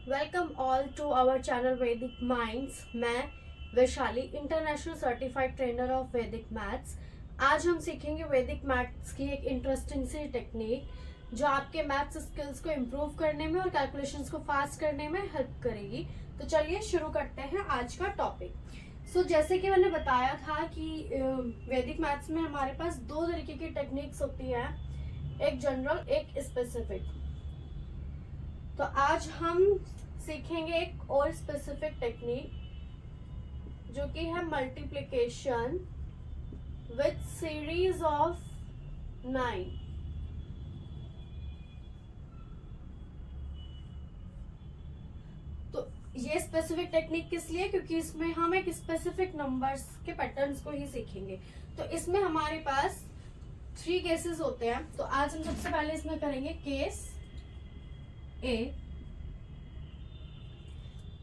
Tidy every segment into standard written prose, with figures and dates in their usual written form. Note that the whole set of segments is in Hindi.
Welcome all to our channel Vedic minds. मैं Vaishali, international certified trainer of Vedic maths. आज हम सीखेंगे वैदिक मैथ्स की एक इंटरेस्टिंग सी टेक्निक जो आपके मैथ्स स्किल्स को इम्प्रूव करने में और कैलकुलेशंस को फास्ट करने में हेल्प करेगी। तो चलिए शुरू करते हैं आज का टॉपिक। जैसे कि मैंने बताया था कि वैदिक मैथ्स में हमारे पास दो तरीके की टेक्निक्स होती हैं, एक जनरल एक स्पेसिफिक। तो आज हम सीखेंगे एक और स्पेसिफिक टेक्निक जो कि है मल्टीप्लिकेशन विथ सीरीज ऑफ 9। तो ये स्पेसिफिक टेक्निक किस लिए? क्योंकि इसमें हम एक स्पेसिफिक नंबर्स के पैटर्न्स को ही सीखेंगे। तो इसमें हमारे पास 3 केसेस होते हैं। तो आज हम सबसे पहले इसमें करेंगे case A,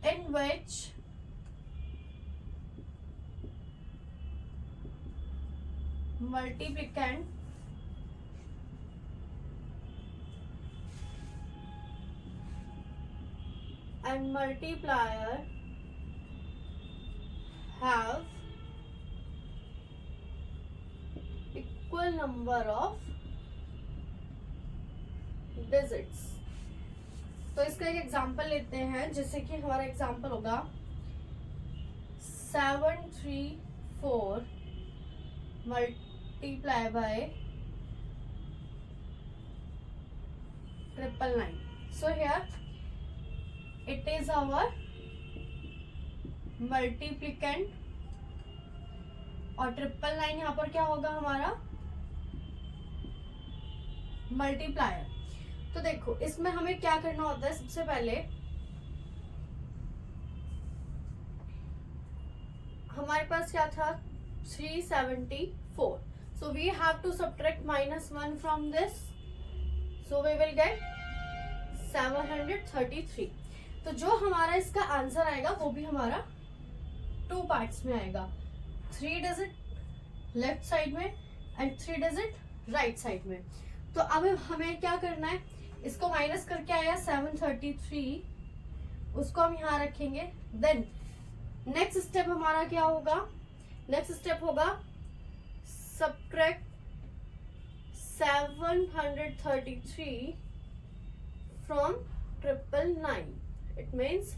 in which multiplicand and multiplier have equal number of digits। तो इसका एक एग्जांपल लेते हैं, जैसे कि हमारा एग्जांपल होगा 734 multiply by 999। So here it is our multiplicand और 999 यहाँ पर क्या होगा हमारा मल्टीप्लायर। तो देखो इसमें हमें क्या करना होता है, सबसे पहले हमारे पास क्या था 374। So we have to subtract -1 from this, so we will get 733। तो जो हमारा इसका आंसर आएगा वो भी हमारा 2 पार्ट्स में आएगा, 3 डिजिट लेफ्ट साइड में एंड 3 डिजिट राइट साइड में। तो अब हमें क्या करना है, इसको माइनस करके आया 733, उसको हम यहाँ रखेंगे। देन नेक्स्ट स्टेप हमारा क्या होगा, नेक्स्ट स्टेप होगा सब्ट्रैक्ट 733 फ्रॉम 999। इट मीन्स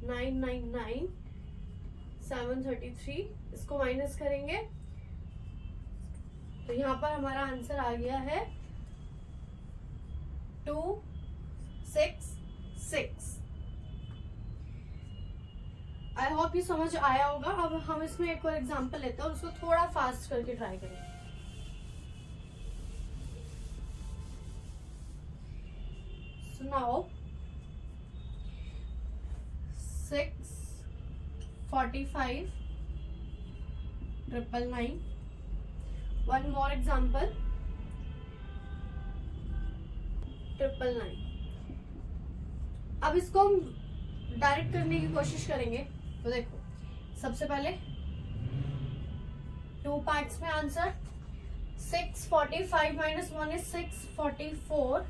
999 733, इसको माइनस करेंगे तो यहाँ पर हमारा आंसर आ गया है 266। आई होप ये समझ आया होगा। अब हम इसमें एक और एग्जांपल लेते हैं और उसको थोड़ा फास्ट करके ट्राई करें। So now 645 999। One more example 999। अब इसको हम डायरेक्ट करने की कोशिश करेंगे। तो देखो सबसे पहले 2 पार्ट्स में answer, 645 -1 is 644,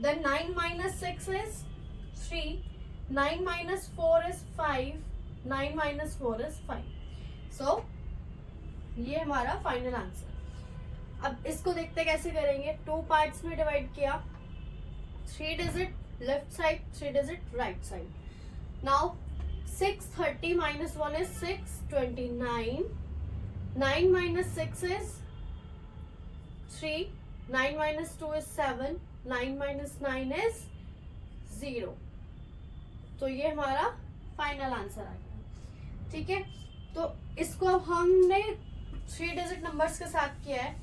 then 9 - 6 is 3, 9 - 4 is 5, 9 - 4 is 5। सो ये हमारा फाइनल आंसर। अब इसको देखते कैसे करेंगे। 2 पार्ट्स में डिवाइड किया, 3 digit left side 3 digit right side. Now 630 - 1 is 629, 9 - 6 is 3, 9 - 2 is 7, 9 - 9 is 0। तो ये हमारा फाइनल आंसर आ गया। ठीक है, तो इसको अब हमने 3 डिजिट नंबर्स के साथ किया है।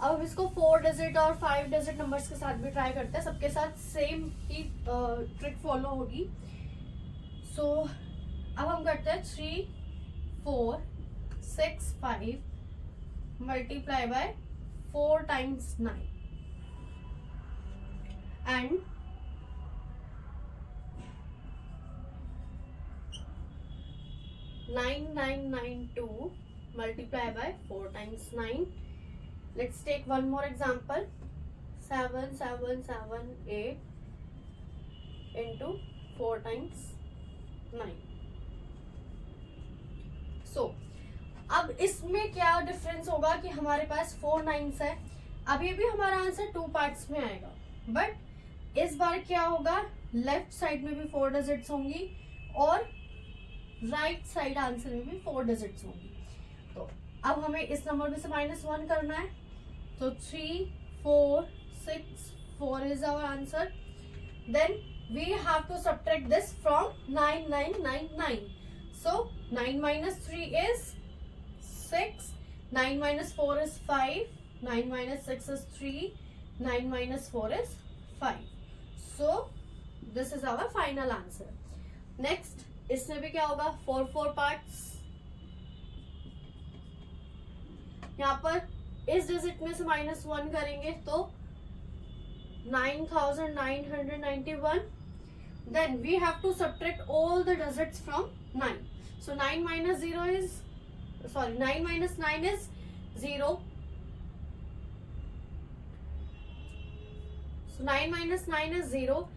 अब इसको 4 डिजिट और 5 डिजिट नंबर्स के साथ भी ट्राई करते हैं। सबके साथ सेम ही ट्रिक फॉलो होगी। सो अब हम करते हैं 3 4 6 5 multiply by 4 times 9 and 9992 multiply by 4 times 9. Let's take one more example. 7778 into 4 times 9. So अब इसमें क्या डिफरेंस होगा कि हमारे पास 4 9s है. अभी भी हमारा आंसर 2 पार्ट्स में आएगा, बट इस बार क्या होगा, लेफ्ट साइड में भी 4 डिजिट्स होंगी और राइट साइड आंसर में भी 4 डिजिट्स होंगी. तो अब हमें इस नंबर में से -1 करना है. तो 3 4 6 4 is our answer. Then we have to subtract this from 9999. So 9 minus 3 is 6, 9 minus 4 is 5, 9 minus 6 is 3, 9 minus 4 is 5. So this is our final answer. Next, इसमें भी क्या होगा, 4 पार्ट्स. यहाँ पर इस डिजिट में से -1 करेंगे तो 9991. Then we have to subtract all the digits from 9. So 9 minus 0 is, sorry, 9 minus 9 is 0. So 9 minus 9 is 0.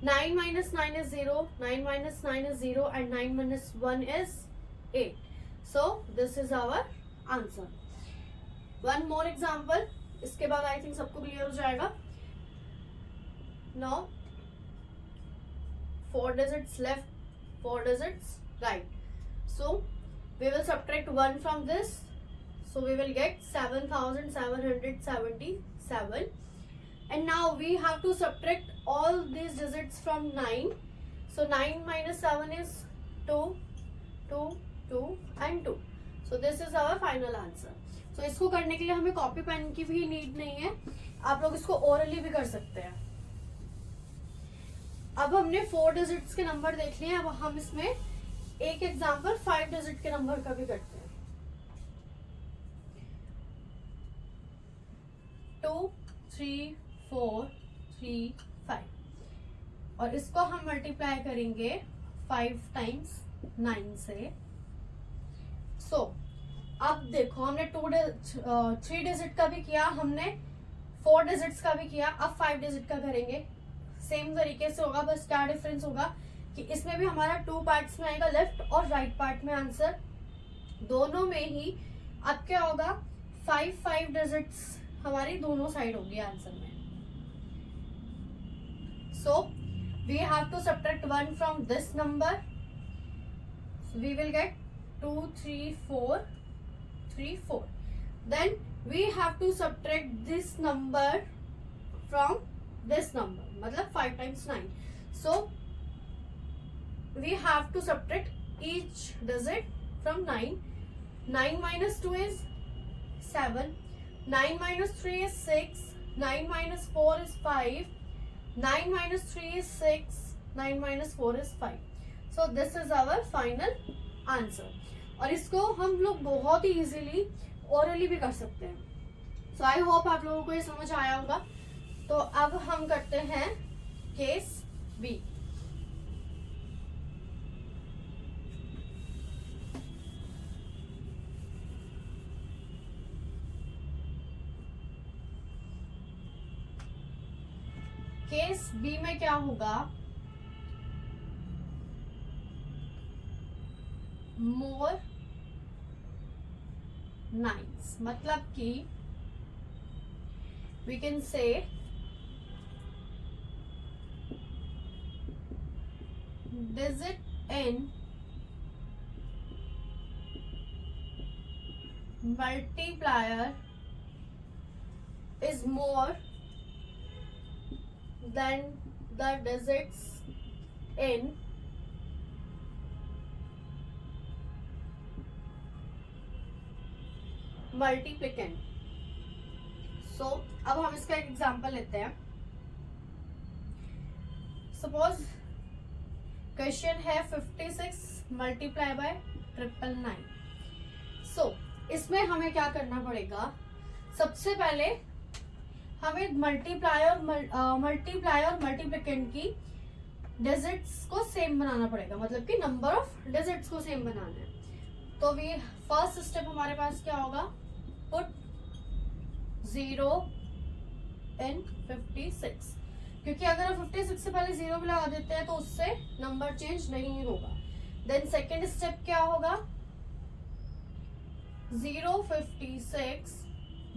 9 minus 9 is 0. 9 minus 9 is 0 and 9 minus 1 is 8. So this is our answer. One more example. इसके बाद I think सबको क्लियर हो जाएगा. Now 4 digits left, 4 digits right. So we will subtract 1 from this. So we will get 7777. And now we have to subtract all these digits from 9. So 9 minus 7 is 2, 2, 2 and 2. So this is our final answer. So इसको करने के लिए हमें कॉपी पेन की भी नीड नहीं है, आप लोग इसको ओरली भी कर सकते हैं. अब हमने 4 डिजिट्स के नंबर देख लिए. अब हम इसमें एक एग्जांपल 5 डिजिट के नंबर का भी करते हैं. 2 3 4 3 5 और इसको हम मल्टीप्लाई करेंगे 5 टाइम्स 9 से. सो अब देखो, हमने 3 डिजिट का भी किया, हमने 4 डिजिट्स का भी किया, अब 5 डिजिट का करेंगे. सेम तरीके से होगा, बस क्या डिफरेंस होगा कि इसमें भी हमारा 2 पार्ट्स में आएगा, लेफ्ट और राइट पार्ट में आंसर दोनों में ही. अब क्या होगा, 5 डिजिट्स हमारी दोनों साइड होगी आंसर में. So we have to subtract 1 from this number. We will get 2 3 4 3 4. Then we have to subtract this number from this number, मतलब 5 times 9. So we have to subtract each digit from 9. 9 minus 2 is 7. 9 minus 3 is 6. 9 minus 4 is 5. 9 minus 3 is 6. 9 minus 4 is 5. So this is our final answer. और इसको हम लोग बहुत ही इजीली ओरली भी कर सकते हैं. सो आई होप आप लोगों को ये समझ आया होगा. तो अब हम करते हैं केस बी. केस बी में क्या होगा, मोर 9s, मतलब कि we can say digit n multiplier is more than the digits in multiplicand. So अब हम इसका एक एग्जांपल लेते हैं. सपोज क्वेश्चन है 56 मल्टीप्लाई बाय 999. सो इसमें हमें क्या करना पड़ेगा, सबसे पहले हमें मल्टीप्लाई और मल्टीप्लिकेंट की डिजिट्स को सेम बनाना पड़ेगा, मतलब कि नंबर ऑफ डिजिट्स को सेम बनाना है. तो वी फर्स्ट स्टेप हमारे पास क्या होगा, पुट 0 in 56, क्योंकि अगर हम 56 से पहले 0 भी लगा देते हैं तो उससे नंबर चेंज नहीं होगा। देन सेकेंड स्टेप क्या होगा, 056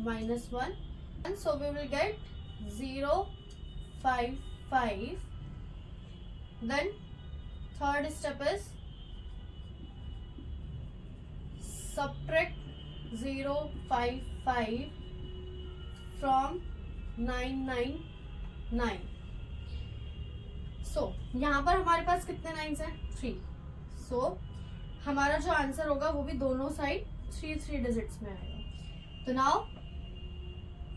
minus 1, and so we will get 055. Then third step is subtract 055 from 999. So यहाँ पर हमारे पास कितने नाइन्स हैं, 3. So हमारा जो आंसर होगा वो भी दोनों साइड 3 डिजिट्स में आएगा। तो नाउ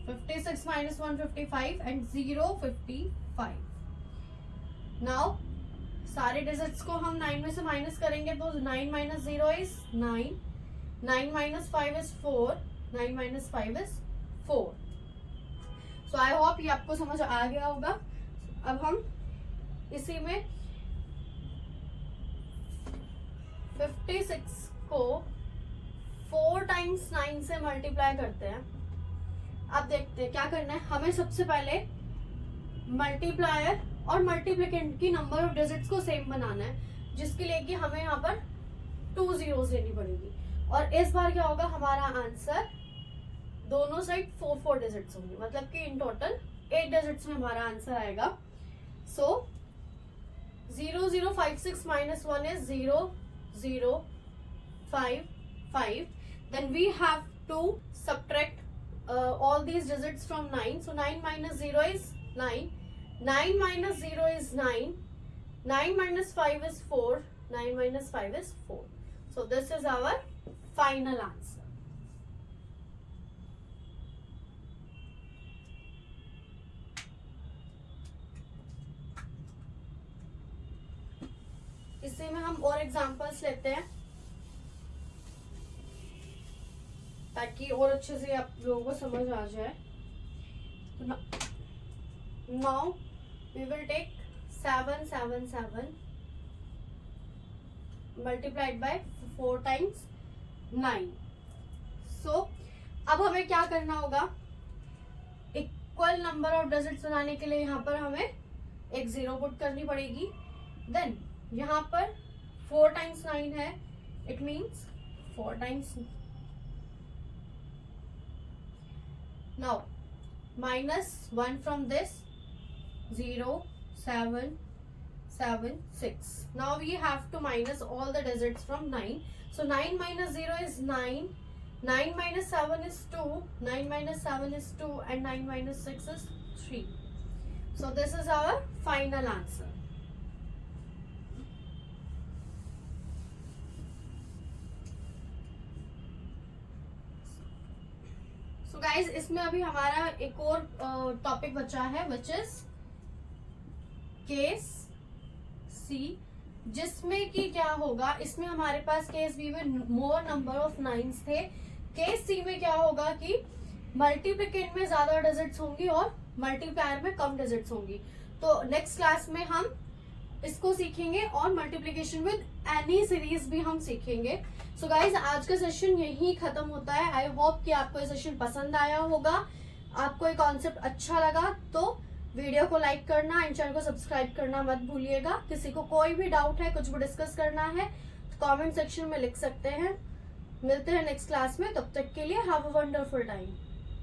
56 minus 155 and 055. नाउ सारे डिजिट्स को हम 9 में से माइनस करेंगे तो 9 minus 0 is 9, 9 minus 5 is 4, 9 minus 5 is 4. So I hope ये आपको समझ आ गया होगा। अब हम इसी में 56 को 4 times 9 से मल्टीप्लाई करते हैं। अब देखते हैं क्या करना है। हमें सबसे पहले मल्टीप्लायर और मल्टीप्लिकेंट की नंबर ऑफ डिजिट्स को सेम बनाना है, जिसके लिए कि हमें यहाँ पर 2 zeros लेनी पड़ेगी। और इस बार क्या होगा, हमारा आंसर दोनों साइड 4 डिजिट्स होंगे, मतलब कि इन टोटल 8 डिजिट्स में हमारा आंसर आएगा। सो 0056 minus 1 is 0055. Then we have to subtract all these digits from 9. So 9 minus 0 is 9. 9 minus 0 is 9. 9 minus 5 is 4. 9 minus 5 is 4. So this is our final answer. इसी में हम और एग्जांपल्स लेते हैं ताकि और अच्छे से आप लोगों को समझ आ जाए। Now we will take 777 multiplied by 4 times 9. सो अब हमें क्या करना होगा, इक्वल नंबर ऑफ डिजिट्स बनाने के लिए यहाँ पर हमें एक 0 पुट करनी पड़ेगी। देन यहाँ पर 4 times 9 है, it means 4 times. Now minus 1 from this, 0 7 7 6. Now we have to minus all the digits from 9. So 9 minus 0 is 9, 9 minus 7 is 2, 9 minus 7 is 2, and 9 minus 6 is 3. So this is our final answer. So guys, इसमें अभी हमारा एक और टॉपिक बचा है, which is केस सी, जिसमें कि क्या होगा, इसमें हमारे पास केस बी में मोर नंबर ऑफ नाइन्स थे। केस सी में क्या होगा कि मल्टीप्लिकेंट में ज्यादा डिजिट्स होंगी और मल्टीप्लायर में कम डिजिट्स होंगी। तो नेक्स्ट क्लास में हम इसको सीखेंगे और मल्टीप्लिकेशन विद एनी सीरीज भी हम सीखेंगे। सो गाइज, आज का सेशन यही खत्म होता है। आई होप कि आपको ये सेशन पसंद आया होगा, आपको ये कॉन्सेप्ट अच्छा लगा तो वीडियो को लाइक करना एंड चैनल को सब्सक्राइब करना मत भूलिएगा। किसी को कोई भी डाउट है, कुछ भी डिस्कस करना है तो कमेंट सेक्शन में लिख सकते हैं। मिलते हैं नेक्स्ट क्लास में, तब तक के लिए हैव अ वंडरफुल टाइम।